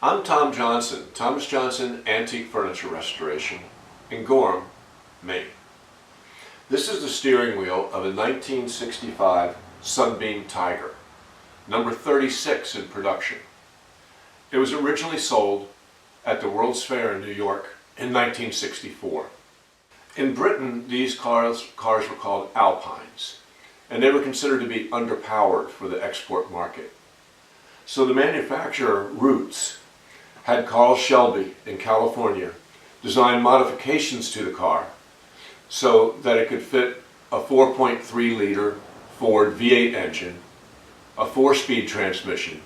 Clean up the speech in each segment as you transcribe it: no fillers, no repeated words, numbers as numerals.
I'm Tom Johnson, Thomas Johnson Antique Furniture Restoration in Gorham, Maine. This is the steering wheel of a 1965 Sunbeam Tiger, number 36 in production. It was originally sold at the World's Fair in New York in 1964. In Britain, these cars were called Alpines, and they were considered to be underpowered for the export market. So the manufacturer, Rootes, had Carl Shelby in California design modifications to the car so that it could fit a 4.3 liter Ford V8 engine, a 4-speed transmission,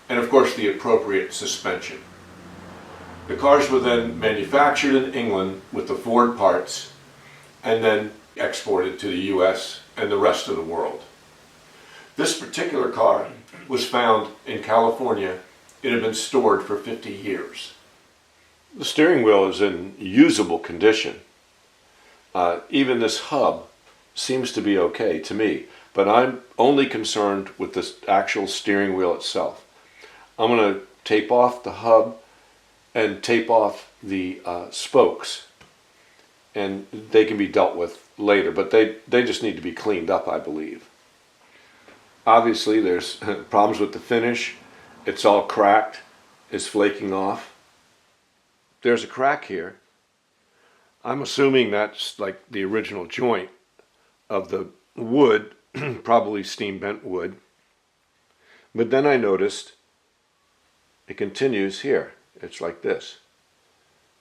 and of course the appropriate suspension. The cars were then manufactured in England with the Ford parts and then exported to the US and the rest of the world. This particular car was found in California. It had been stored for 50 years. The steering wheel is in usable condition. Even this hub seems to be okay to me, but I'm only concerned with the actual steering wheel itself. I'm going to tape off the hub and tape off the spokes, and they can be dealt with later, but they just need to be cleaned up, I believe. Obviously there's problems with the finish. It's all cracked, it's flaking off. There's a crack here. I'm assuming that's like the original joint of the wood, probably steam bent wood. But then I noticed it continues here. It's like this.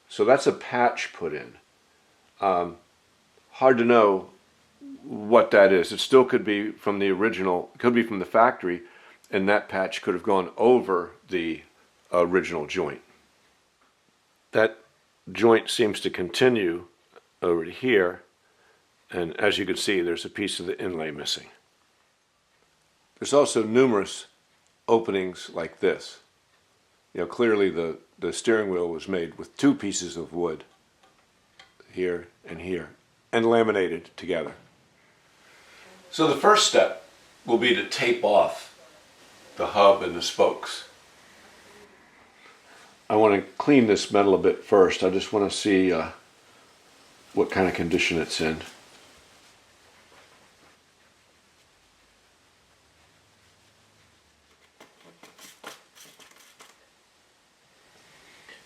So that's a patch put in. Hard to know what that is. It still could be from the original, could be from the factory, and that patch could have gone over the original joint. That joint seems to continue over to here, and as you can see, there's a piece of the inlay missing. There's also numerous openings like this. You know, clearly the steering wheel was made with two pieces of wood, here, and laminated together. So the first step will be to tape off the hub and the spokes. I want to clean this metal a bit first. I just want to see what kind of condition it's in.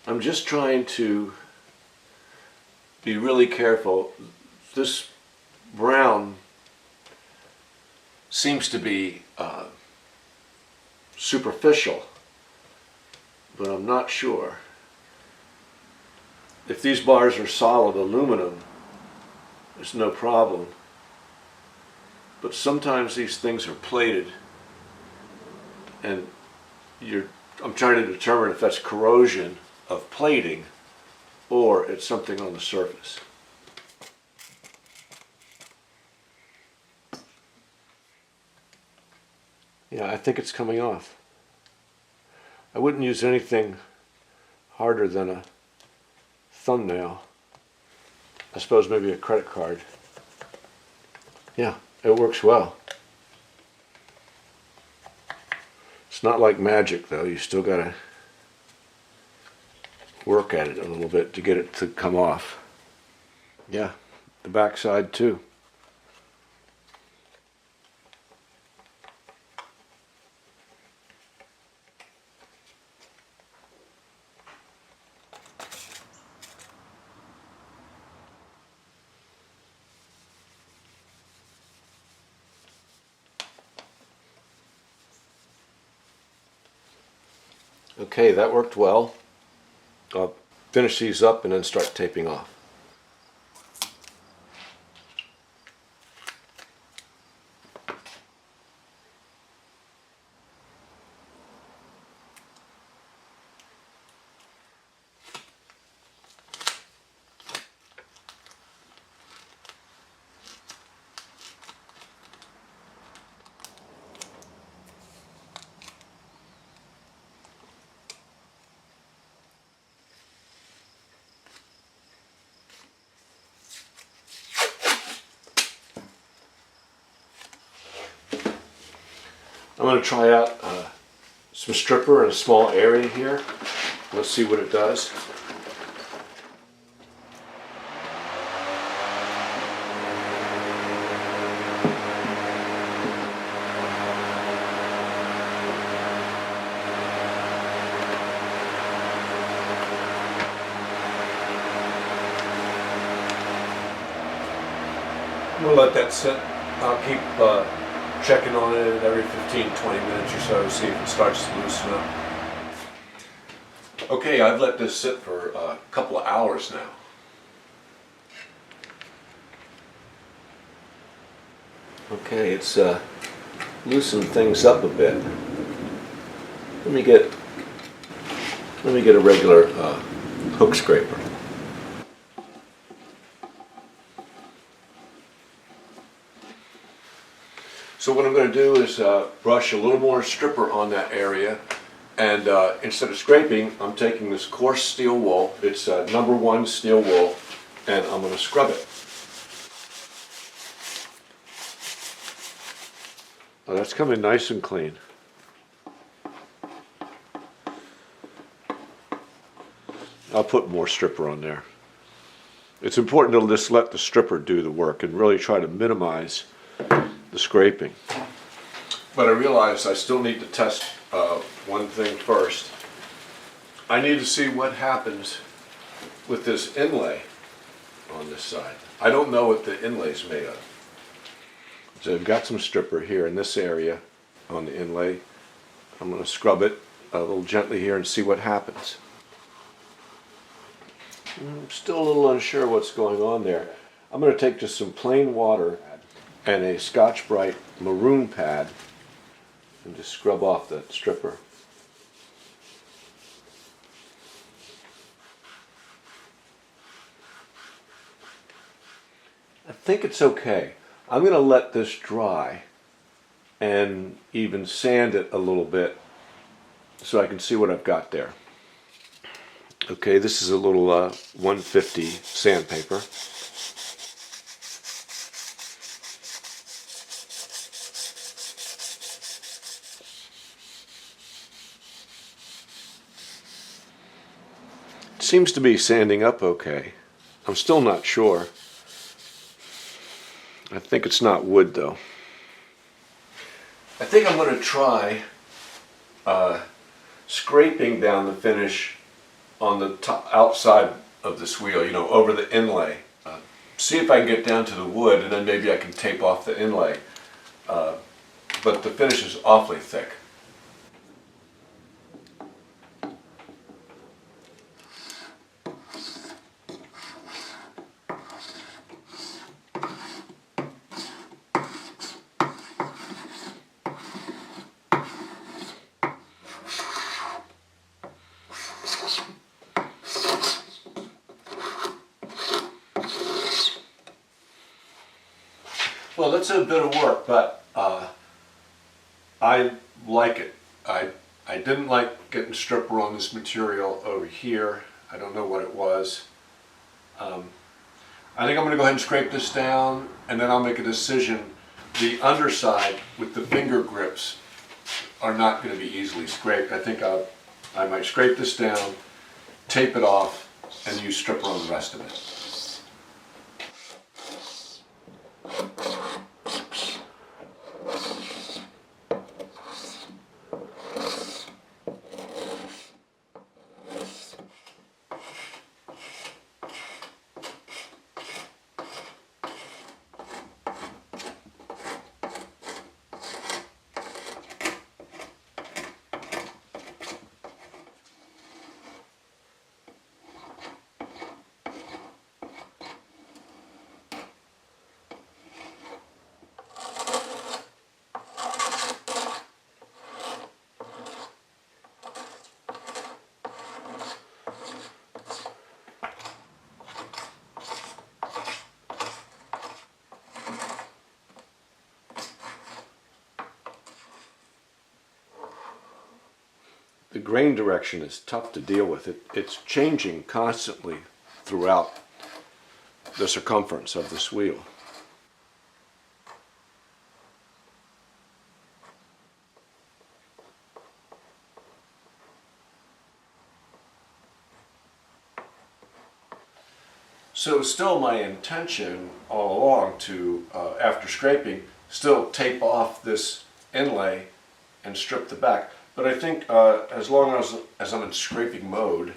I'm just trying to be really careful. This brown seems to be superficial, but I'm not sure. If these bars are solid aluminum, there's no problem. But sometimes these things are plated, and I'm trying to determine if that's corrosion of plating or it's something on the surface. Yeah, I think it's coming off. I wouldn't use anything harder than a thumbnail. I suppose maybe a credit card. Yeah, it works well. It's not like magic though. You still gotta work at it a little bit to get it to come off. Yeah, the back side too. Okay, that worked well. I'll finish these up and then start taping off. I'm going to try out some stripper in a small area here. Let's see what it does. I'm going to let that sit. I'll keep checking on it every 15-20 minutes or so to see if it starts to loosen up. Okay, I've let this sit for a couple of hours now. Okay, it's loosened things up a bit. Let me get a regular hook scraper. So what I'm going to do is brush a little more stripper on that area, and instead of scraping, I'm taking this coarse steel wool. It's number 1 steel wool, and I'm going to scrub it. Oh, that's coming nice and clean. I'll put more stripper on there. It's important to just let the stripper do the work and really try to minimize the scraping. But I realized I still need to test one thing first. I need to see what happens with this inlay on this side. I don't know what the inlay's made of. So I've got some stripper here in this area on the inlay. I'm going to scrub it a little gently here and see what happens. I'm still a little unsure what's going on there. I'm going to take just some plain water and a Scotch-Brite maroon pad and just scrub off that stripper. I think it's okay. I'm going to let this dry and even sand it a little bit so I can see what I've got there. Okay, this is a little 150 sandpaper. It seems to be sanding up okay. I'm still not sure. I think it's not wood though. I think I'm going to try scraping down the finish on the top, outside of this wheel, you know, over the inlay. See if I can get down to the wood, and then maybe I can tape off the inlay. But the finish is awfully thick. Well, that's a bit of work, but I like it. I didn't like getting stripper on this material over here. I don't know what it was. I think I'm going to go ahead and scrape this down, and then I'll make a decision. The underside with the finger grips are not going to be easily scraped. I think I might scrape this down, tape it off, and use stripper on the rest of it. The grain direction is tough to deal with. It's changing constantly throughout the circumference of this wheel. So it was still my intention all along to, after scraping, still tape off this inlay and strip the back. But I think as long as I'm in scraping mode,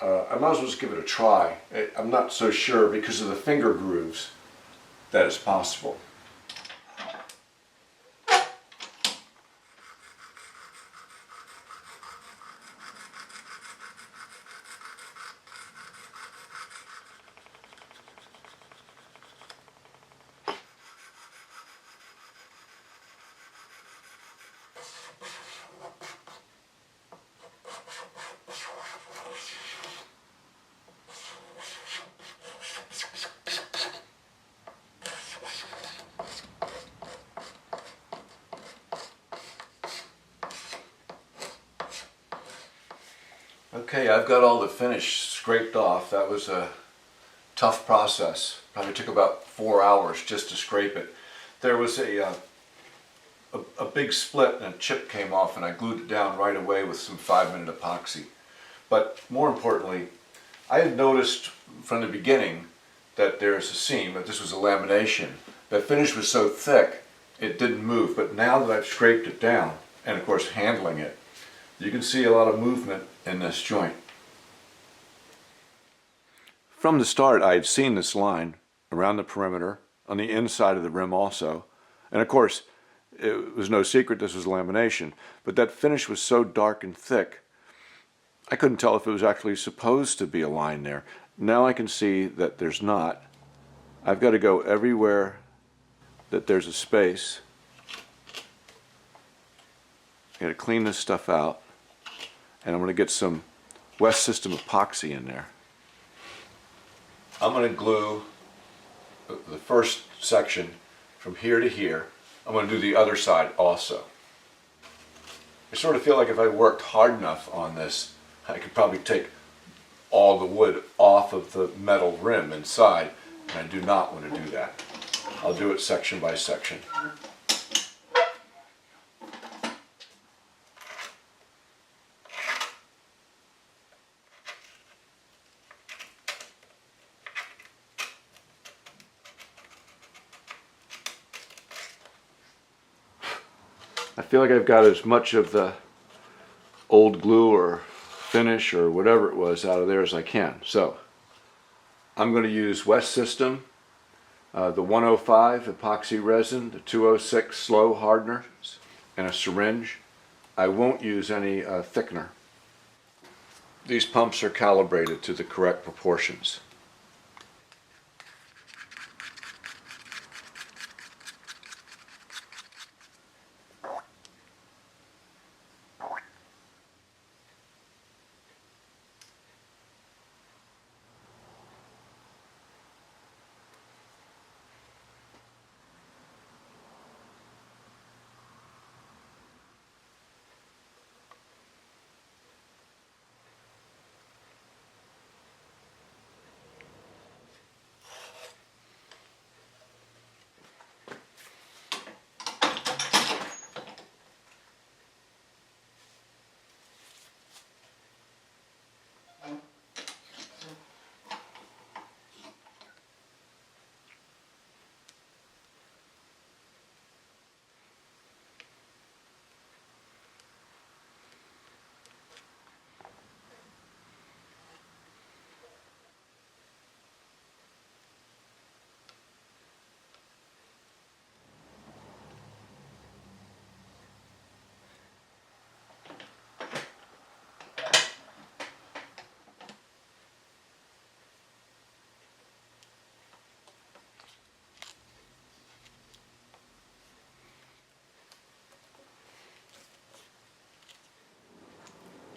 I might as well just give it a try. I'm not so sure because of the finger grooves that it's possible. Okay, I've got all the finish scraped off. That was a tough process. Probably took about 4 hours just to scrape it. There was a big split and a chip came off, and I glued it down right away with some 5-minute epoxy. But more importantly, I had noticed from the beginning that there's a seam, that this was a lamination. The finish was so thick it didn't move, but now that I've scraped it down, and of course handling it, you can see a lot of movement in this joint. From the start, I had seen this line around the perimeter, on the inside of the rim also, and of course it was no secret this was lamination, but that finish was so dark and thick I couldn't tell if it was actually supposed to be a line there. Now I can see that there's not. I've got to go everywhere that there's a space. I got to clean this stuff out, and I'm going to get some West System epoxy in there. I'm going to glue the first section from here to here. I'm going to do the other side also. I sort of feel like if I worked hard enough on this, I could probably take all the wood off of the metal rim inside, and I do not want to do that. I'll do it section by section. I feel like I've got as much of the old glue or finish or whatever it was out of there as I can. So I'm going to use West System, the 105 epoxy resin, the 206 slow hardener, and a syringe. I won't use any thickener. These pumps are calibrated to the correct proportions.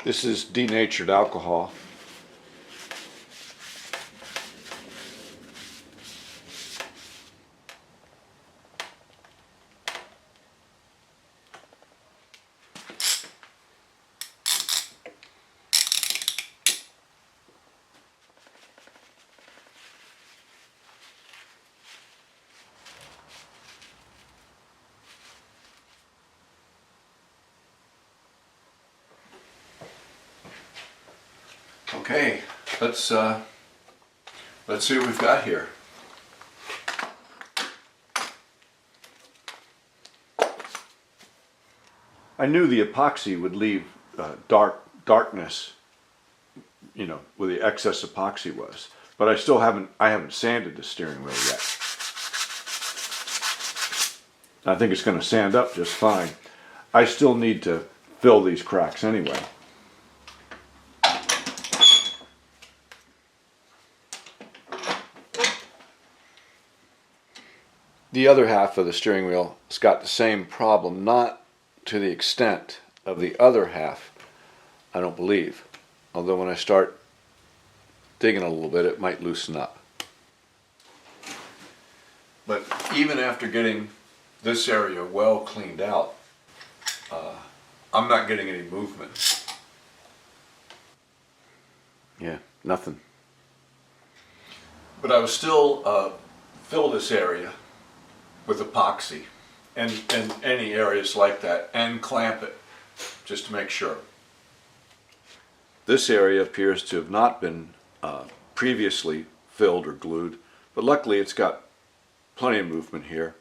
This is denatured alcohol. Okay, let's Let's see what we've got here. I knew the epoxy would leave darkness, you know, where the excess epoxy was, but I haven't sanded the steering wheel yet. I think it's going to sand up just fine. I still need to fill these cracks anyway. The other half of the steering wheel has got the same problem, not to the extent of the other half, I don't believe. Although when I start digging a little bit, it might loosen up. But even after getting this area well cleaned out, I'm not getting any movement. Yeah, nothing. But I will still fill this area with epoxy and any areas like that, and clamp it just to make sure. This area appears to have not been previously filled or glued, but luckily it's got plenty of movement here.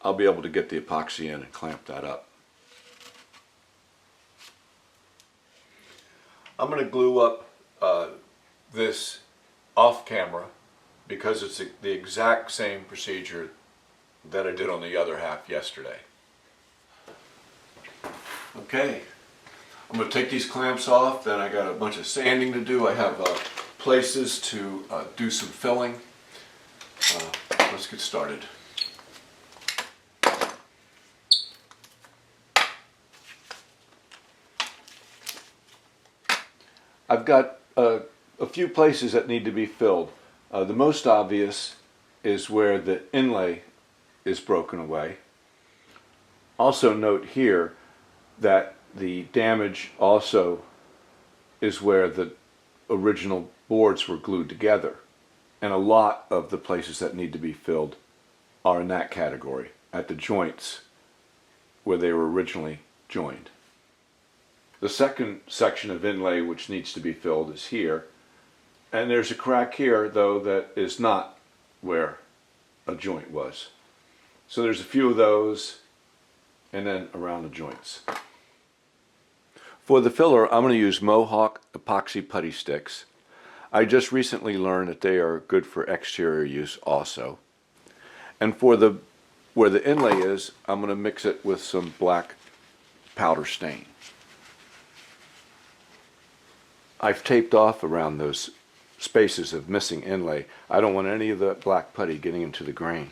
I'll be able to get the epoxy in and clamp that up. I'm going to glue up this off camera because it's the exact same procedure that I did on the other half yesterday. Okay, I'm going to take these clamps off, then I got a bunch of sanding to do. I have places to do some filling. Let's get started. I've got a few places that need to be filled. The most obvious is where the inlay is broken away. Also note here that the damage also is where the original boards were glued together, and a lot of the places that need to be filled are in that category, at the joints where they were originally joined. The second section of inlay which needs to be filled is here, and there's a crack here though that is not where a joint was. So there's a few of those, and then around the joints. For the filler, I'm going to use Mohawk epoxy putty sticks. I just recently learned that they are good for exterior use also. And for where the inlay is, I'm going to mix it with some black powder stain. I've taped off around those spaces of missing inlay. I don't want any of the black putty getting into the grain.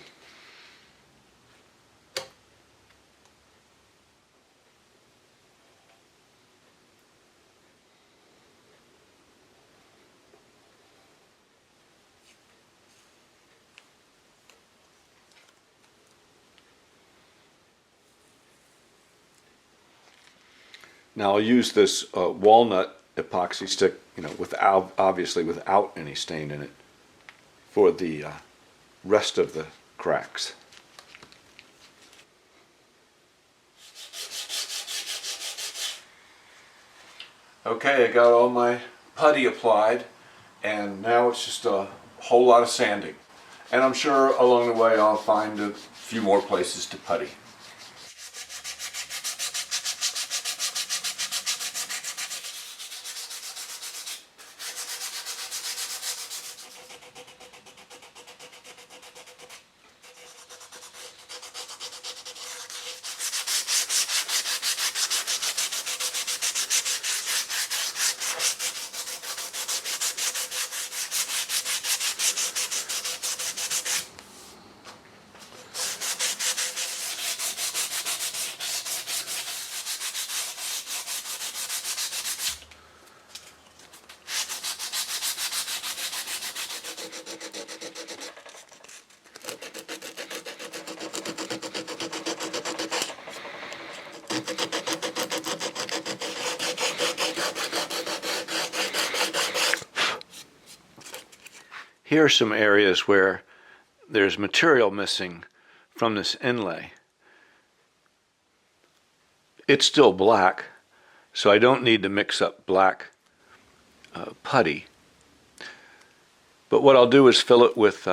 Now I'll use this walnut epoxy stick, you know, obviously without any stain in it, for the rest of the cracks. Okay, I got all my putty applied, and now it's just a whole lot of sanding. And I'm sure along the way I'll find a few more places to putty. Here are some areas where there's material missing from this inlay. It's still black, so I don't need to mix up black putty. But what I'll do is fill it with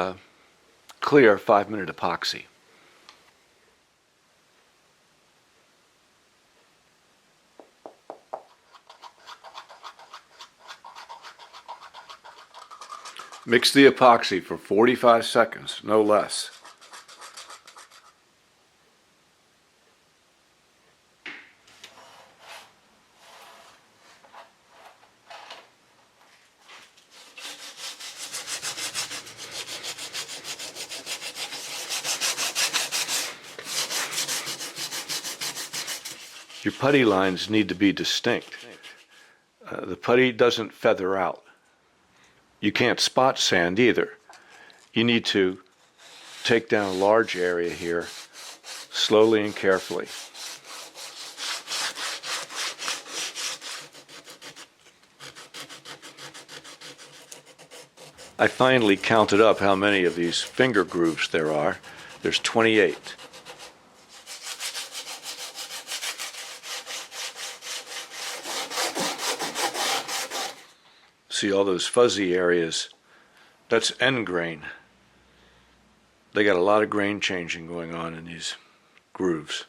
clear 5-minute epoxy. Mix the epoxy for 45 seconds, no less. Your putty lines need to be distinct. The putty doesn't feather out. You can't spot sand either. You need to take down a large area here, slowly and carefully. I finally counted up how many of these finger grooves there are. There's 28. See all those fuzzy areas? That's end grain. They got a lot of grain changing going on in these grooves.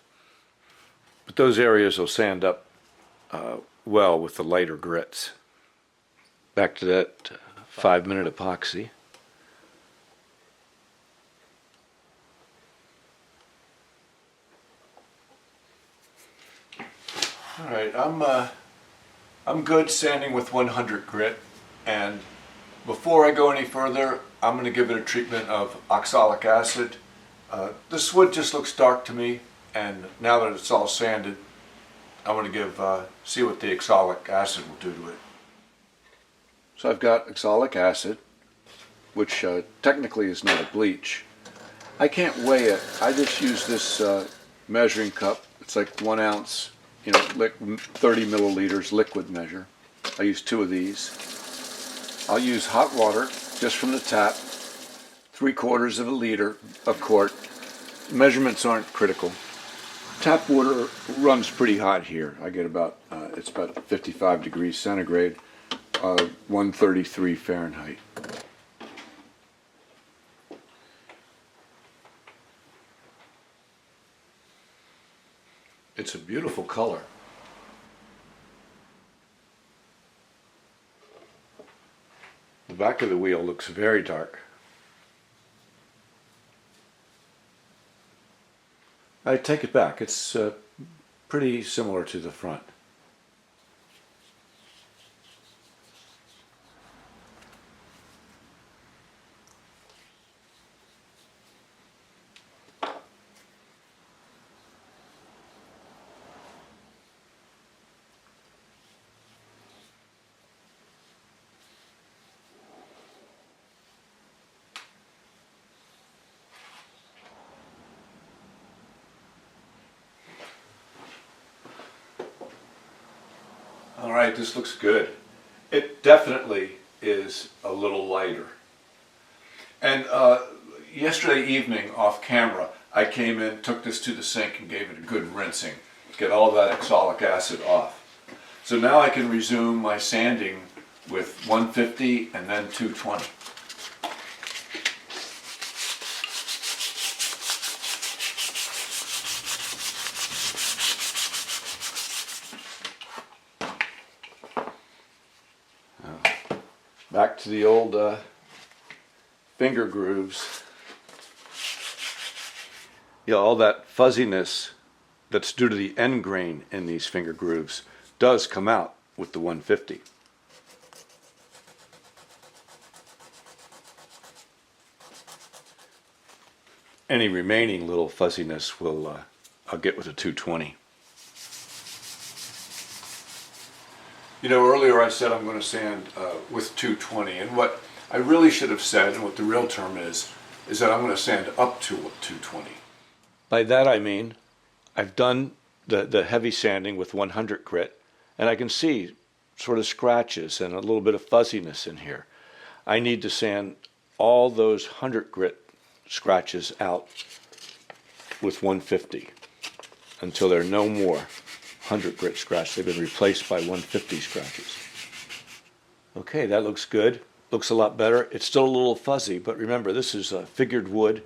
But those areas will sand up well with the lighter grits. Back to that 5-minute epoxy. All right, I'm good sanding with 100 grit. And before I go any further, I'm going to give it a treatment of oxalic acid. This wood just looks dark to me, and now that it's all sanded, I want to see what the oxalic acid will do to it. So I've got oxalic acid, which technically is not a bleach. I can't weigh it. I just use this measuring cup. It's like 1 ounce, 30 milliliters liquid measure. I use 2 of these. I'll use hot water just from the tap, 3/4 of a liter, a quart. Measurements aren't critical. Tap water runs pretty hot here. I get it's about 55 degrees centigrade, 133 Fahrenheit. It's a beautiful color. The back of the wheel looks very dark. I take it back. It's pretty similar to the front. All right, this looks good. It definitely is a little lighter. And yesterday evening, off camera, I came in, took this to the sink and gave it a good rinsing to get all that oxalic acid off. So now I can resume my sanding with 150 and then 220. Back to the old finger grooves. Yeah, all that fuzziness that's due to the end grain in these finger grooves does come out with the 150. Any remaining little fuzziness I'll get with a 220. Earlier I said I'm going to sand with 220, and what I really should have said, and what the real term is that I'm going to sand up to 220. By that I mean I've done the heavy sanding with 100 grit, and I can see sort of scratches and a little bit of fuzziness in here. I need to sand all those 100 grit scratches out with 150 until there are no more 100 grit scratches. They've been replaced by 150 scratches. Okay, that looks good. looks a lot better. It's still a little fuzzy, but remember, this is figured wood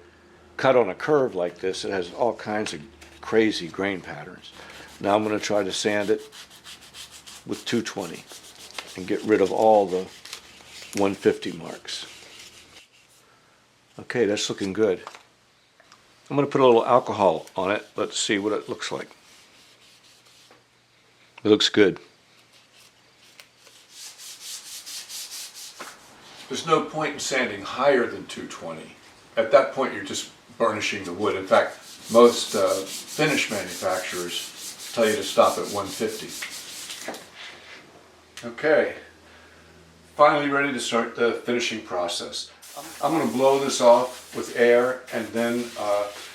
cut on a curve like this. It has all kinds of crazy grain patterns. Now I'm going to try to sand it with 220 and get rid of all the 150 marks. Okay, that's looking good. I'm going to put a little alcohol on it. Let's see what it looks like. It looks good. There's no point in sanding higher than 220. At that point, you're just burnishing the wood. In fact, most finish manufacturers tell you to stop at 150. Okay, finally ready to start the finishing process. I'm going to blow this off with air, and then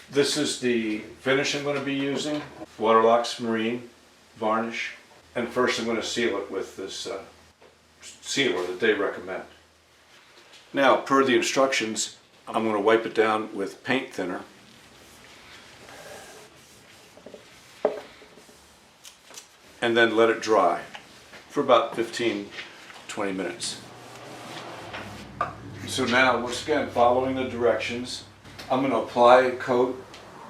this is the finish I'm going to be using, Waterlox Marine varnish. And first I'm going to seal it with this sealer that they recommend. Now, per the instructions, I'm going to wipe it down with paint thinner. And then let it dry for about 15-20 minutes. So now, once again, following the directions, I'm going to apply a coat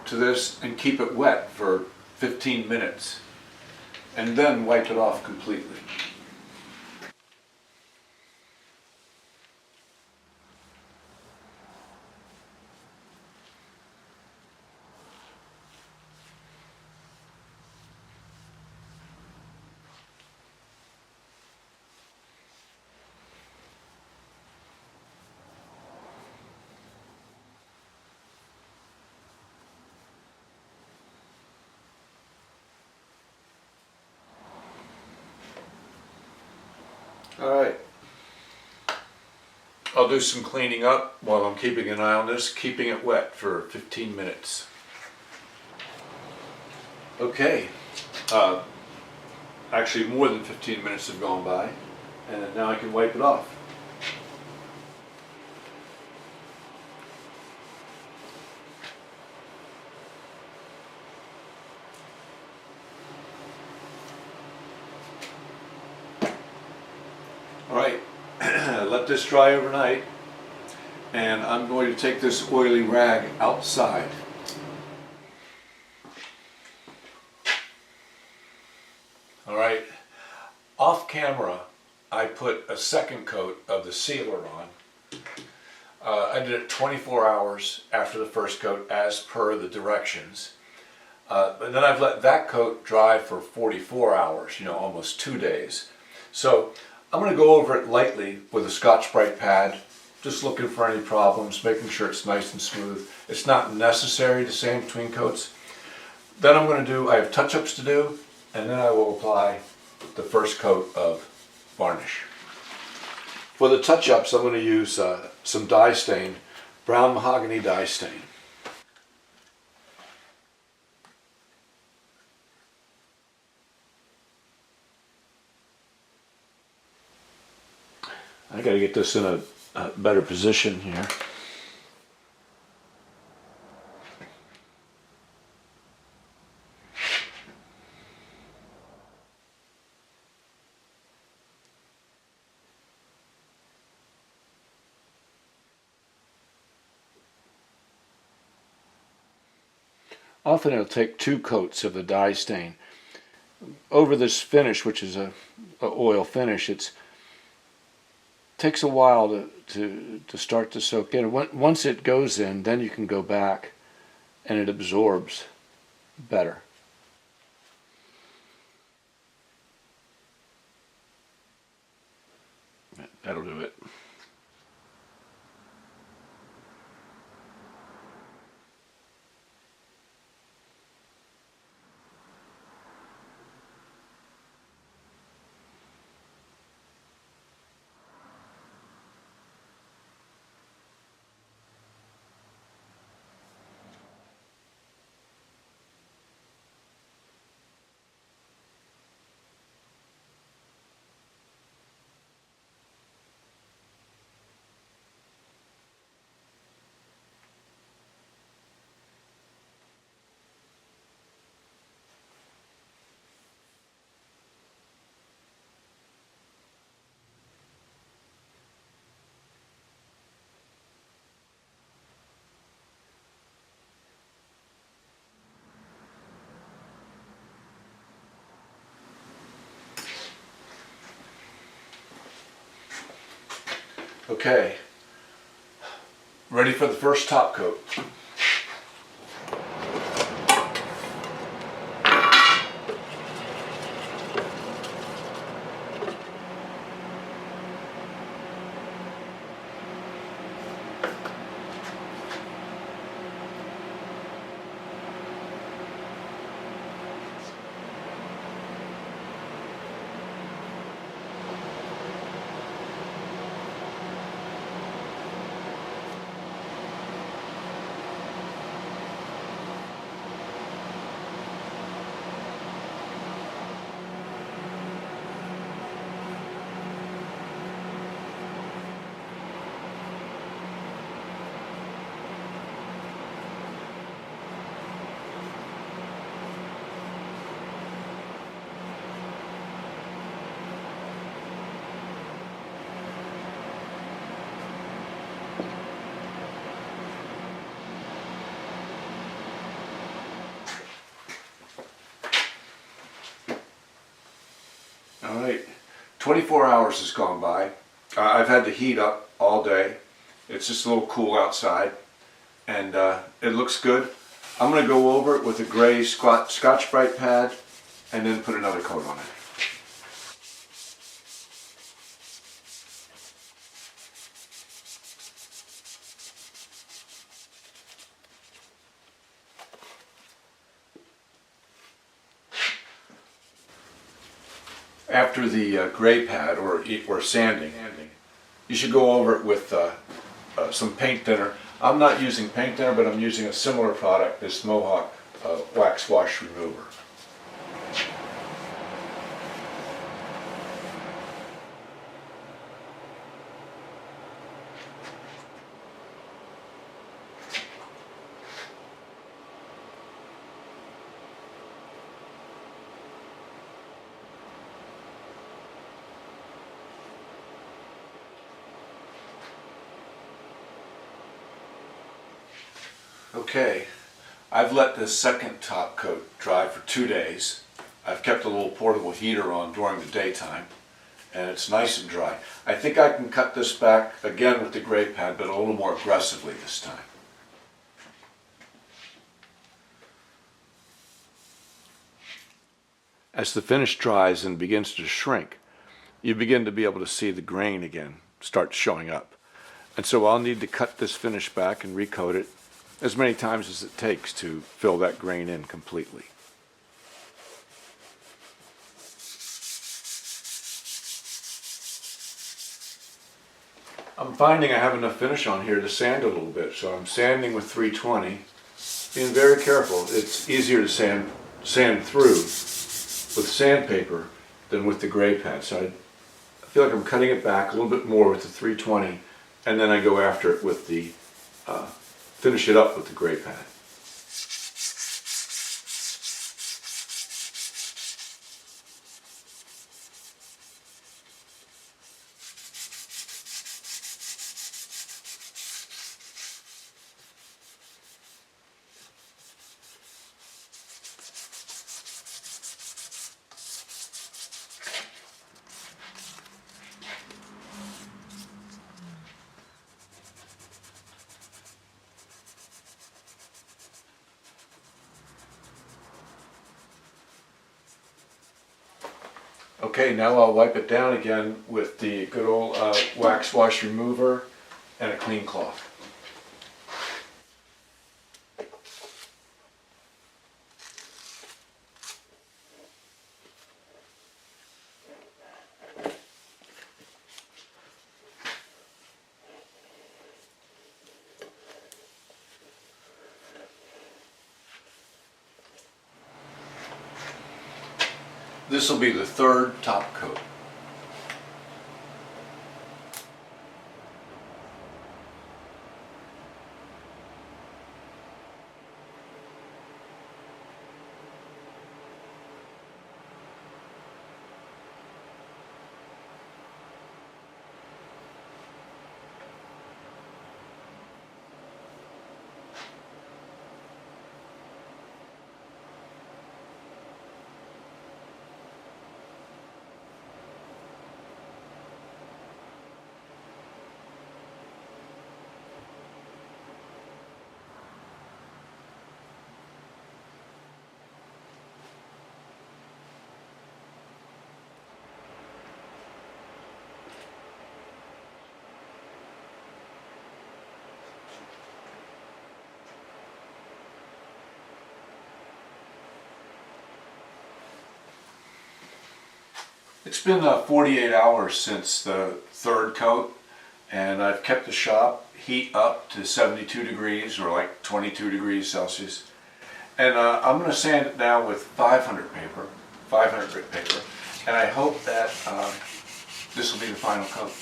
to this and keep it wet for 15 minutes. And then wipe it off completely. All right, I'll do some cleaning up while I'm keeping an eye on this, keeping it wet for 15 minutes. Okay, actually more than 15 minutes have gone by, and now I can wipe it off. All right, let this dry overnight, and I'm going to take this oily rag outside. All right, off camera, I put a second coat of the sealer on. I did it 24 hours after the first coat as per the directions. But then I've let that coat dry for 44 hours, almost 2 days. So I'm going to go over it lightly with a Scotch-Brite pad, just looking for any problems, making sure it's nice and smooth. It's not necessary to sand between coats. Then I have touch-ups to do, and then I will apply the first coat of varnish. For the touch-ups, I'm going to use some dye stain, brown mahogany dye stain. I got to get this in a better position here. Often it'll take 2 coats of the dye stain over this finish, which is a oil finish. It takes a while to start to soak in. Once it goes in, then you can go back and it absorbs better. That'll do it. Okay, ready for the first top coat. All right, 24 hours has gone by. I've had the heat up all day. It's just a little cool outside, and it looks good. I'm going to go over it with a gray Scotch-Brite pad and then put another coat on it. After the gray pad or sanding, you should go over it with some paint thinner. I'm not using paint thinner, but I'm using a similar product, this Mohawk wax wash remover. Okay, I've let this second top coat dry for 2 days. I've kept a little portable heater on during the daytime, and it's nice and dry. I think I can cut this back again with the gray pad, but a little more aggressively this time. As the finish dries and begins to shrink, you begin to be able to see the grain again start showing up. And so I'll need to cut this finish back and recoat it as many times as it takes to fill that grain in completely. I'm finding I have enough finish on here to sand a little bit, so I'm sanding with 320, being very careful. It's easier to sand through with sandpaper than with the gray pad. So I feel like I'm cutting it back a little bit more with the 320, and then I go after it with the finish it up with the gray pad. Okay, now I'll wipe it down again with the good old wax wash remover and a clean cloth. This will be the third top coat. It's been 48 hours since the third coat, and I've kept the shop heat up to 72 degrees or like 22 degrees Celsius. And I'm going to sand it now with 500 grit paper, and I hope that this will be the final coat.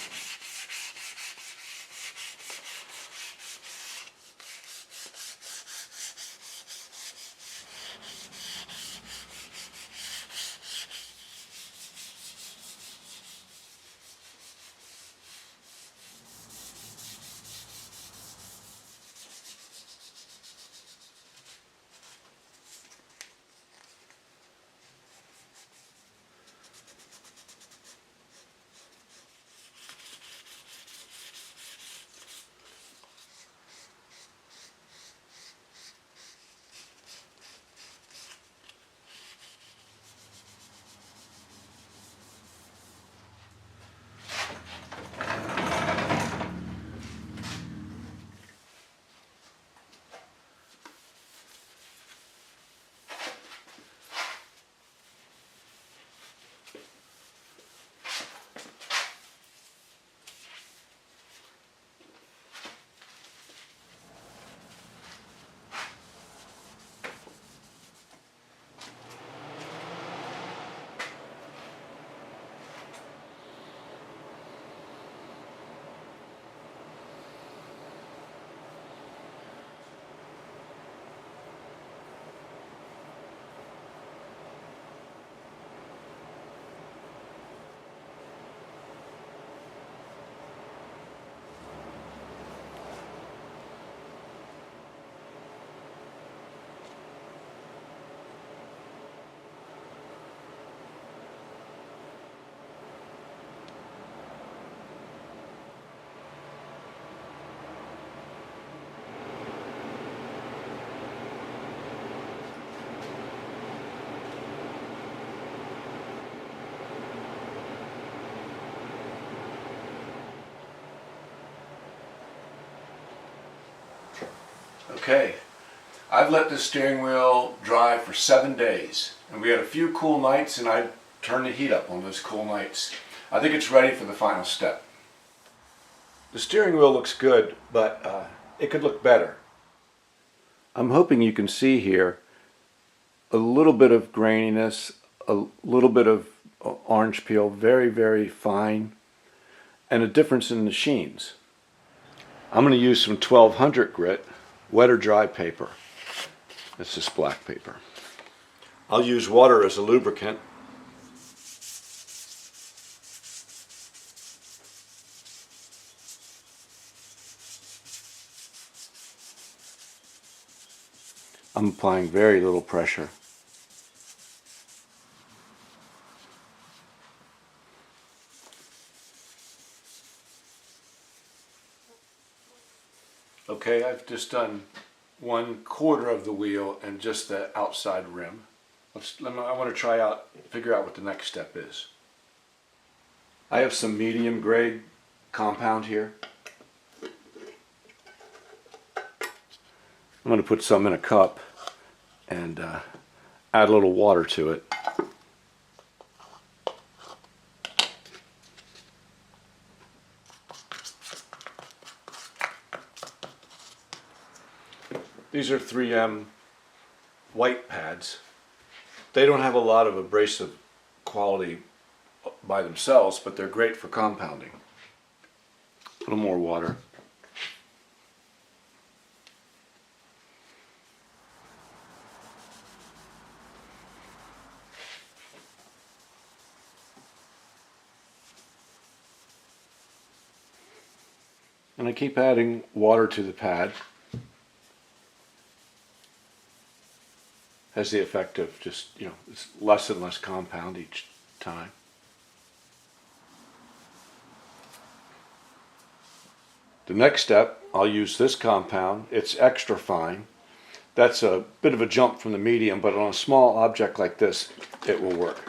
Okay, I've let this steering wheel dry for 7 days, and we had a few cool nights, and I turned the heat up on those cool nights. I think it's ready for the final step. The steering wheel looks good, but it could look better. I'm hoping you can see here a little bit of graininess, a little bit of orange peel, very, very fine, and a difference in the sheens. I'm going to use some 1200 grit, wet or dry paper. It's just black paper. I'll use water as a lubricant. I'm applying very little pressure. Okay, I've just done 1/4 of the wheel and just the outside rim. I want to figure out what the next step is. I have some medium grade compound here. I'm going to put some in a cup and add a little water to it. These are 3M white pads. They don't have a lot of abrasive quality by themselves, but they're great for compounding. A little more water. And I keep adding water to the pad. Has the effect of just, it's less and less compound each time. The next step, I'll use this compound. It's extra fine. That's a bit of a jump from the medium, but on a small object like this, it will work.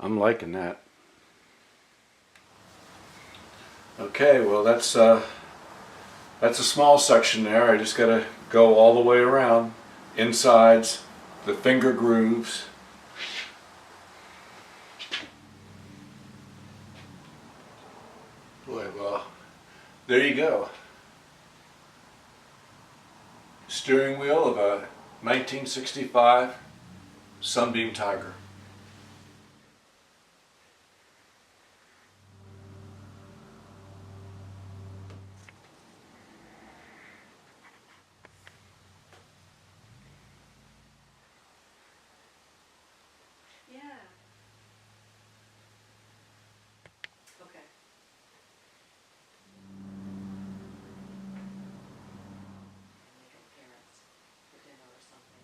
I'm liking that. Okay, well that's a small section there. I just got to go all the way around, insides, the finger grooves. Boy, well, there you go. Steering wheel of a 1965 Sunbeam Tiger. Yeah. Okay. Make an appearance for dinner or something.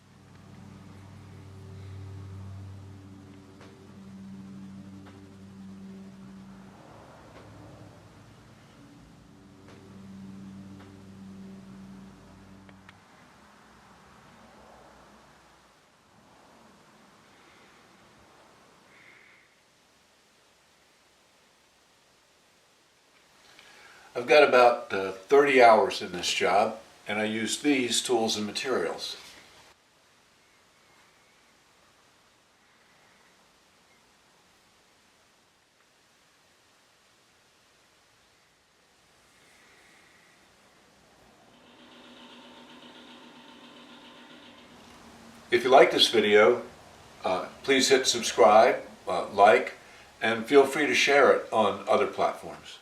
I've got about 30 hours in this job, and I use these tools and materials. If you like this video, please hit subscribe, like, and feel free to share it on other platforms.